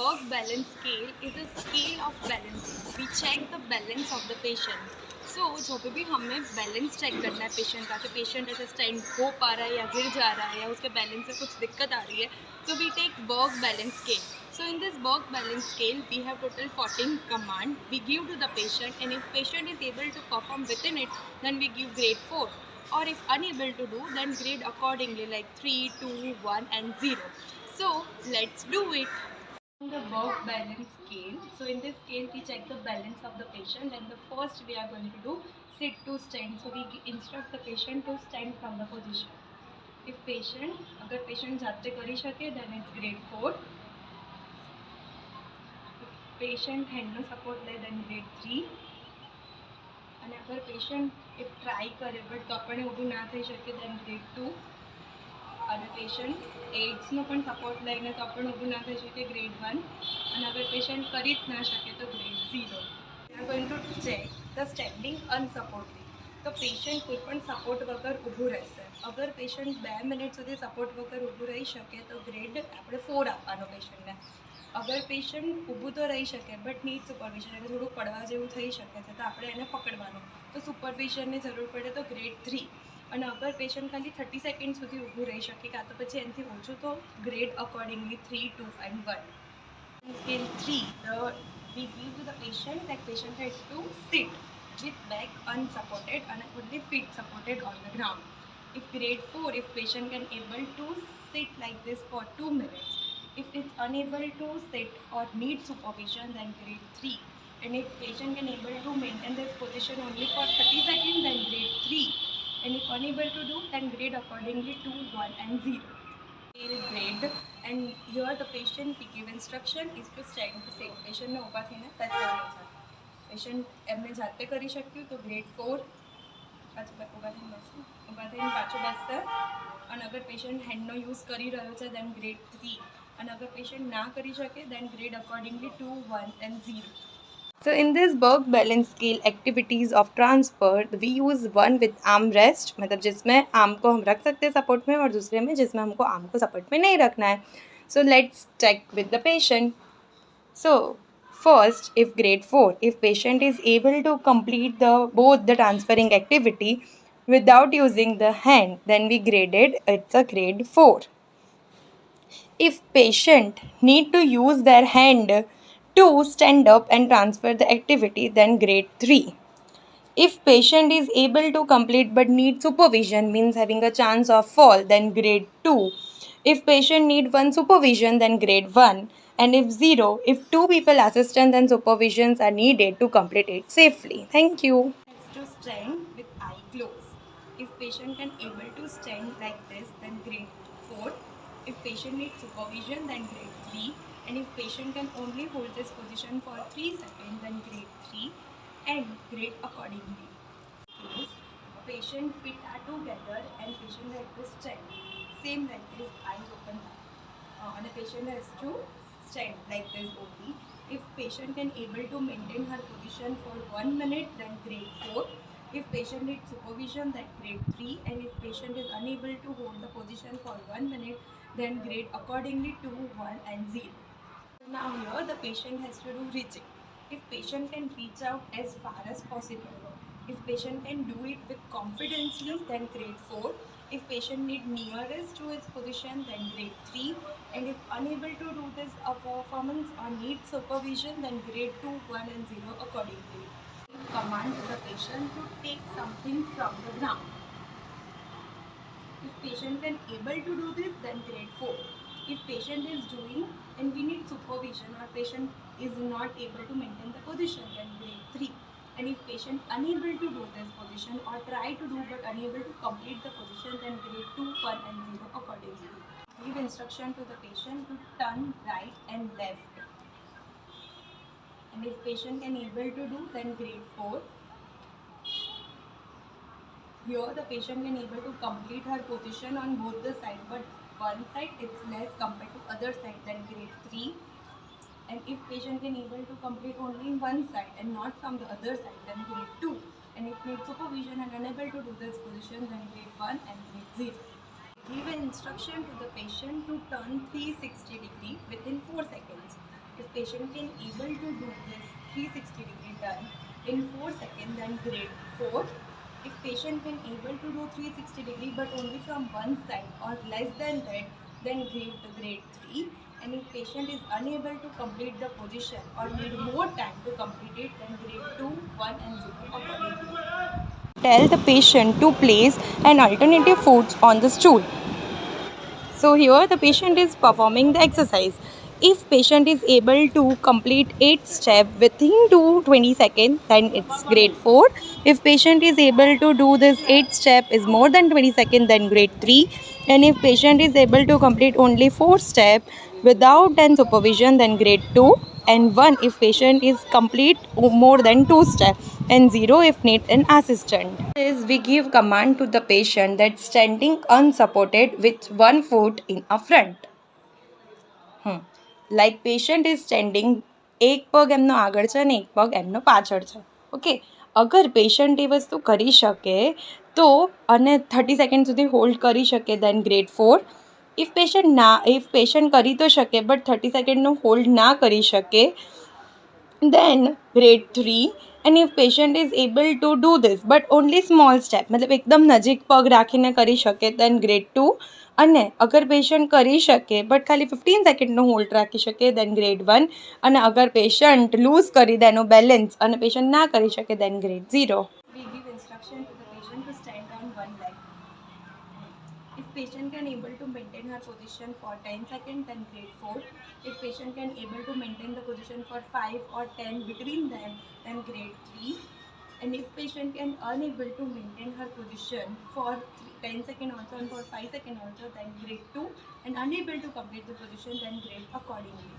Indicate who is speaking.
Speaker 1: Berg balance scale is a scale of balancing. We check the balance of the patient. So जो पे भी हमें balance check करना है पेशेंट का, तो पेशेंट ऐसे स्टैंड हो पा रहा है या गिर जा रहा है या उसके बैलेंस में कुछ दिक्कत आ रही है, तो we take Berg balance scale. So in this Berg balance scale, we have total 14 command we give to the patient, and if patient is able to perform within it, then we give grade 4. Or if unable to do, then grade accordingly like 3, 2, 1 and 0. So let's do it. The Berg balance scale. So in this scale we check the balance of the patient, and the first we are going to do sit to stand. So we instruct the patient to stand from the position. If patient अगर patient जाते करी शके then it's grade 4. If patient hand no support ले then grade 3. અને અગર patient if try કરે but તો પણ ઊભું ના થઈ શકે then grade 2. અને પેશન્ટ એડ્સનો પણ સપોર્ટ લઈને તો પણ ઊભું ના થઈ શકે grade 1. અને અગર પેશન્ટ કરી જ ના શકે તો grade 0. We are going to check the standing unsupported. તો પેશન્ટ કોઈ પણ સપોર્ટ વગર ઊભું રહેશે. અગર પેશન્ટ 2 મિનિટ સુધી સપોર્ટ વગર ઊભું રહી શકે તો ગ્રેડ આપણે 4 આપવાનો પેશન્ટને. અગર પેશન્ટ ઊભું તો રહી શકે બટ નીડ સુપરવિઝન, એટલે થોડું પડવા જેવું થઈ શકે છે તો આપણે એને પકડવાનું, તો સુપરવિઝનની જરૂર પડે તો ગ્રેડ 3. અને અગર પેશન્ટ ખાલી 30 સેકન્ડ સુધી ઊભું રહી શકે કાં તો પછી એનાથી ઓછું તો grade accordingly 3, 2 and 1. Scale 3, we give to the patient that patient has to sit with back unsupported and only feet supported on the ground. If grade 4, if patient can able to sit like this for 2 minutes. If it's unable to sit or need supervision, then grade 3. And if patient can able to maintain this position only for 30 seconds, then grade 3. And if unable to do, then grade accordingly 2, 1 and 0. Grade, and here the patient we give instruction is to stand to sit. Patient ને ઊભા થઈને બેસવાનું છે. Patient એમને જાતે કરી શક્યું તો ગ્રેડ 4. પાછું ઊભા થઈને બેસવું, ઊભા થઈને પાછું બેસશે. અને અગર પેશન્ટ હેન્ડનો યુઝ કરી રહ્યો છે then grade 3. અને અગર પેશન્ટ ના કરી શકે then grade accordingly 2, 1 and 0. So in this Berg balance scale activities of transfer, we use one with arm rest, मतलब जिसमें आर्म को हम रख सकते हैं सपोर्ट में, और दूसरे में जिसमें हमको आर्म को सपोर्ट में नहीं रखना है. So let's check with the patient. So first, if grade 4, if patient is able to complete both the transferring activity without using the hand, then we graded it's a grade 4. If patient need to use their hand to stand up and transfer the activity, then grade 3. If patient is able to complete but need supervision, means having a chance of fall, then grade 2. If patient need one supervision, then grade 1. And if 0, if 2 people assistance and supervisions are needed to complete it safely. Thank you. Next, to stand with eye closed. If patient can able to stand like this, then grade 4. If patient needs supervision, then grade 3. And if patient can only hold this position for 3 seconds, then grade 3 and grade accordingly. Patient feet are together and patient has to stand. Same like this, eyes open. And the patient has to stand like this only. If patient can able to maintain her position for 1 minute, then grade 4. If patient needs supervision, then grade 3. And if patient is unable to hold the position for 1 minute, then grade accordingly 2, 1 and 0. Now here the patient has to do reaching. If patient can reach out as far as possible. If patient can do it with confidently, then grade 4. If patient need nearest to his position, then grade 3. And if unable to do this performance or need supervision, then grade 2, 1 and 0 accordingly. Command to the patient to take something from the ground. If patient can able to do this, then grade 4. If patient is doing and we need supervision or patient is not able to maintain the position, then grade 3. And if patient unable to do this position or try to do but unable to complete the position, then grade 2, 1 and 0 accordingly. Give instruction to the patient to turn right and left. And if patient can able to do, then grade 4. Here the patient can able to complete her position on both the sides, but one side it's less compared to other side, then grade 3. And if patient can able to complete only one side and not from the other side, then grade 2. And if need supervision and unable to do this position, then grade 1 and grade 0. Give an instruction to the patient to turn 360 degree within 4 seconds. If patient can able to do this 360-degree turn in 4 seconds, then grade 4. If patient can able to do 360-degree but only from one side or less than that, then grade 3. And if patient is unable to complete the position or need more time to complete it, then grade 2, 1 and 0 accordingly. Tell the patient to place an alternative foot on the stool. So here the patient is performing the exercise. If patient is able to complete 8 steps within 20 seconds, then it's grade 4. If patient is able to do this 8 step is more than 20 seconds, then grade 3. And if patient is able to complete only 4 steps without then supervision, then grade 2. And 1 if patient is complete more than 2 steps, and 0 if need an assistant. Is we give command to the patient that standing unsupported with one foot in a front. Like patient is standing, એક પગ એમનો આગળ છે ને એક પગ એમનો પાછળ છે. ઓકે, અગર પેશન્ટ એ વસ્તુ કરી શકે તો અને 30 સેકન્ડ સુધી હોલ્ડ કરી શકે, દેન ગ્રેડ 4. ઇફ પેશન્ટ કરી તો શકે બટ 30 સેકન્ડનું હોલ્ડ ના કરી શકે, then grade 3. and if patient is able to do this but only small step, मतलब एकदम नजीक पग રાખીને કરી શકે, then grade 2. અને અગર પેશન્ટ કરી શકે બટ ખાલી 15 સેકન્ડનો હોલ્ડ રાખી શકે, then grade 1. અને અગર પેશન્ટ લૂઝ કરી દે એનું બેલેન્સ અને પેશન્ટ ના કરી શકે, then grade 0. We give instruction to the patient to stand on one leg. If patient can able to maintain her position for 10 seconds, then grade 4. If patient can able to maintain the position for 5 or 10 between them, then grade 3. And if patient can unable to maintain her position for 10 seconds also and for 5 seconds also, then grade 2. And unable to complete the position, then grade accordingly.